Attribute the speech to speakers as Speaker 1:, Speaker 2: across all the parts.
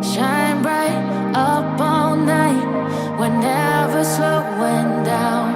Speaker 1: Shine bright up all night. We're never slowing down.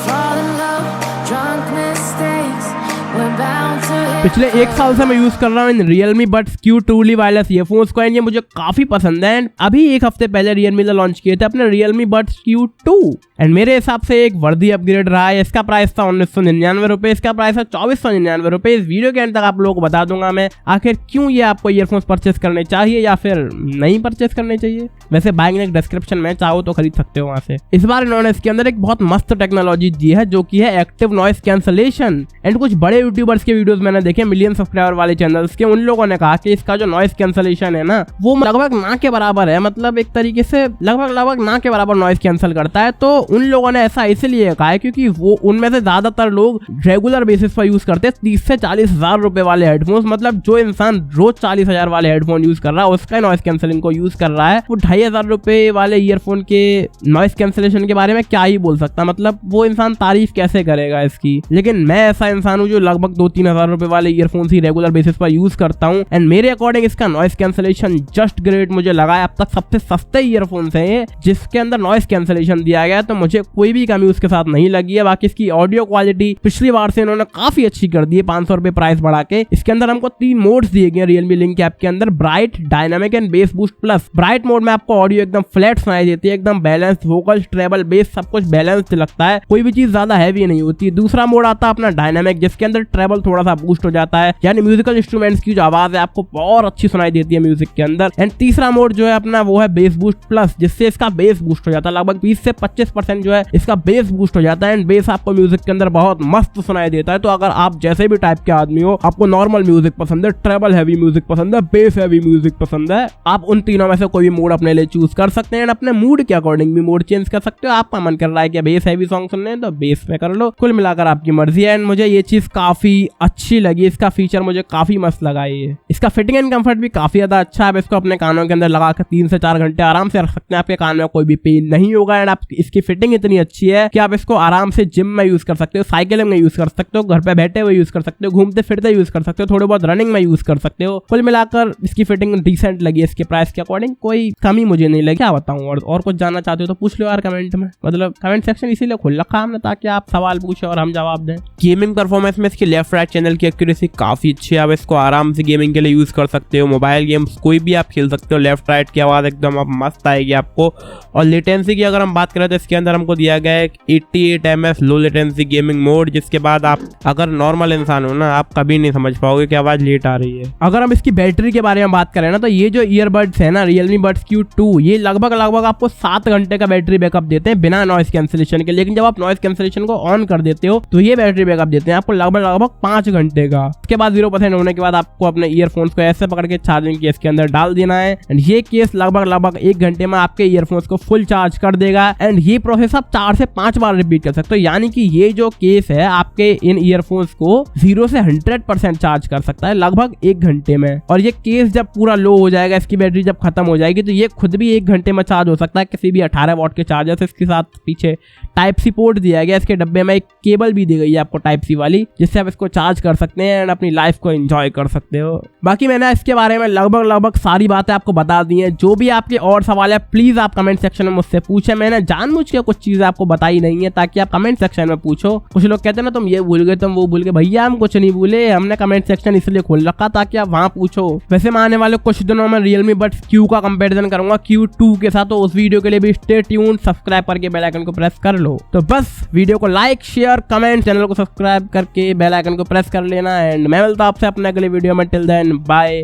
Speaker 1: Fall in love, drunk mistakes. We're bound to hit.
Speaker 2: पिछले एक साल से मैं use कर रहा हूँ इन Realme Buds Q truly wireless earphones को एंड ये मुझे काफी पसंद है। एंड अभी एक हफ्ते पहले Realme ने लॉन्च किए थे अपने Realme Buds Q2 एंड मेरे हिसाब से एक वर्दी अपग्रेड रहा है। इसका प्राइस था 1999 रुपए, इसका प्राइस है 2499 रुपए। इस वीडियो के एंड तक आप लोगों को बता दूंगा मैं आखिर क्यों ये आपको ईयरफोन्स परचेस करने चाहिए या फिर नहीं परचेस करने चाहिए। वैसे बाइंग लिंक डिस्क्रिप्शन में चाहो तो खरीद सकते हो वहां से। इस बार इन्होंने इसके अंदर एक बहुत मस्त टेक्नोलॉजी दी है जो कि है एक्टिव नॉइस कैंसलेशन। एंड कुछ बड़े यूट्यूबर्स के वीडियोस मैंने देखे मिलियन सब्सक्राइबर वाले चैनल्स के, उन लोगों ने कहा कि इसका जो नॉइस कैंसलेशन है ना वो लगभग ना के बराबर है, मतलब एक तरीके से लगभग ना के बराबर नॉइस कैंसिल करता है। तो उन लोगों ने ऐसा इसलिए कहा है क्योंकि वो उनमें से ज्यादातर लोग रेगुलर बेसिस पर यूज करते हैं 30 से 40 हजार रुपए वाले हेडफोन्स। मतलब जो इंसान रोज 40 हजार वाले हेडफोन यूज कर रहा है उसका नॉइस कैंसिलिंग को यूज कर रहा है, वो 2500 रुपए वाले ईयरफोन के नॉइस कैंसिलेशन के बारे में क्या ही बोल सकता, मतलब वो इंसान तारीफ कैसे करेगा इसकी। लेकिन मैं ऐसा इंसान हूँ जो लगभग 2-3 हजार रुपए वाले ईयरफोन्स ही रेगुलर बेसिस पर यूज करता हूँ एंड मेरे अकॉर्डिंग इसका नॉइस कैंसिलेशन जस्ट ग्रेट मुझे लगा है। अब तक सबसे सस्ते ईयरफोन्स हैं ये जिसके अंदर नॉइस कैंसिलेशन दिया गया है, तो मुझे कोई भी कमी उसके साथ नहीं लगी है। बाकी इसकी ऑडियो क्वालिटी पिछली बार से इन्होंने काफी अच्छी कर दी है 500 रुपए प्राइस बढ़ा के। इसके अंदर हमको 3 मोड्स दिए गए रियलमी लिंक ऐप के अंदर, bright, dynamic and base boost plus. Bright mode में आपको ऑडियो एकदम फ्लैट सुनाई देती है, एकदम बैलेंस, वोकल, ट्रेबल, बेस सब कुछ बैलेंस लगता है, कोई भी चीज ज्यादा हैवी नहीं होती। दूसरा मोड आता है अपना डायनामिक जिसके अंदर ट्रेबल थोड़ा सा बूस्ट हो जाता है, यानी म्यूजिकल इंस्ट्रूमेंट्स की जो आवाज है आपको बहुत अच्छी सुनाई देती है म्यूजिक के अंदर। एंड तीसरा मोड जो है अपना वो है बेस बूस्ट प्लस जिससे इसका बेस बूस्ट हो जाता है, लगभग 20 से 25% जो है इसका बेस बूस्ट हो जाता है एंड बेस आपको म्यूजिक के अंदर बहुत मस्त सुनाई देता है। तो अगर आप जैसे भी टाइप के आदमी हो, आपको नॉर्मल म्यूजिक पसंद है, ट्रेबल हैवी म्यूजिक पसंद है, बेस हैवी म्यूजिक पसंद है, आप उन तीनों में से कोई भी मोड अपने लिए चूज कर सकते हैं। अपने मूड के अकॉर्डिंग भी मोड चेंज कर सकते हो। आपका मन कर रहा है कि बेस हैवी सॉन्ग सुनने हैं तो बेस में कर लो, कुल मिलाकर आपकी मर्जी है। एंड मुझे ये चीज काफी अच्छी लगी, इसका फीचर मुझे काफी मस्त लगा ये। इसका फिटिंग एंड कंफर्ट भी काफी ज्यादा अच्छा है। आप इसको अपने कानों के अंदर लगा कर 3 से 4 घंटे आराम से रख सकते हैं, आपके कान में कोई भी पेन नहीं होगा। एंड आप इसकी फिटिंग इतनी अच्छी है कि आप इसको आराम से जिम में यूज कर सकते हो, साइकिलिंग में यूज कर सकते हो, घर पे बैठे हुए यूज कर सकते हो, घूमते फिरते यूज कर सकते हो, थोड़े बहुत रनिंग में यूज कर सकते हो। कुल मिलाकर इसकी फिटिंग डिसेंट लगी, इसके प्राइस के अकॉर्डिंग कोई कमी मुझे नहीं लगी। क्या बताऊं, और कुछ जानना चाहते हो तो पूछ लो यार कमेंट में, मतलब कमेंट सेक्शन इसीलिए खुल रखा हमने ताकि आप सवाल पूछे और हम जवाब दें। गेमिंग परफॉर्मेंस में इसकी लेफ्ट राइट चैनल की एक्यूरेसी काफी अच्छी है, आप इसको आराम से गेमिंग के लिए यूज कर सकते हो। मोबाइल गेम्स कोई भी आप खेल सकते हो, लेफ्ट राइट की आवाज एकदम अब मस्त आएगी आपको। और लेटेंसी की अगर हम बात करें तो इसके अंदर हमको दिया गया है 88 ms low latency gaming mode, जिसके बाद आप अगर नॉर्मल इंसान हो ना आप कभी नहीं समझ पाओगे कि आवाज लेट आ रही है। अगर हम इसकी बैटरी के बारे में बात करें ना तो ये जो ईयरबड्स है ना Realme Buds Q2 ये लगभग आपको 7 घंटे का बैटरी बैकअप देते हैं बिना नॉइस कैंसिलेशन के। लेकिन जब आप नॉइस कैंसिलेशन को ऑन कर देते हो तो ये बैटरी बैकअप देते हैं आपको लगभग 5 घंटे का। उसके बाद 0% होने के बाद आपको अपने ईयरफोन्स को ऐसे पकड़ के चार्जिंग केस के अंदर डाल देना है एंड ये केस लगभग 1 घंटे में आपके ईयरफोन्स को फुल चार्ज कर देगा। एंड ये प्रोसेस आप 4 से 5 बार रिपीट कर सकते हो, यानी कि ये जो केस है आपके इन ईयरफोन्स को 0 से 100% चार्ज कर सकता है लगभग 1 घंटे में। और ये केस जब पूरा लो हो जाएगा, इसकी बैटरी जब खत्म हो जाएगी तो ये खुद भी 1 घंटे में चार्ज हो सकता है किसी भी 18 वॉट के चार्जर से। इसके साथ पीछे टाइप सी पोर्ट दिया गया, इसके डब्बे में एक केबल भी दी गई है आपको टाइप सी वाली जिससे आप इसको चार्ज कर सकते हैं एंड अपनी लाइफ को एंजॉय कर सकते हो। बाकी मैंने इसके बारे में लगभग सारी बातें आपको बता दी हैं। जो भी आपके और सवाल है प्लीज आप कमेंट सेक्शन में मुझसे पूछें। मैंने जानबूझ के कुछ चीजें आपको बताई नहीं है ताकि आप कमेंट सेक्शन में पूछो। कुछ लोग कहते हैं ना तुम ये भूल गए तुम वो भूल गए, भैया हम कुछ नहीं भूले, हमने कमेंट सेक्शन इसलिए खोल रखा ताकि आप वहां पूछो। वैसे मैं आने वाले कुछ दिनों में Realme Buds Q का कंपैरिजन करूंगा Q2 के साथ, तो उस वीडियो के लिए भी स्टे ट्यून्ड, सब्सक्राइब करके बेल आइकन को प्रेस कर लो। तो बस वीडियो को लाइक शेयर कमेंट, चैनल को सब्सक्राइब करके बेल आइकन को प्रेस कर लेना एंड मैं मिलता हूं आपसे अपने अगले वीडियो में। Till then bye.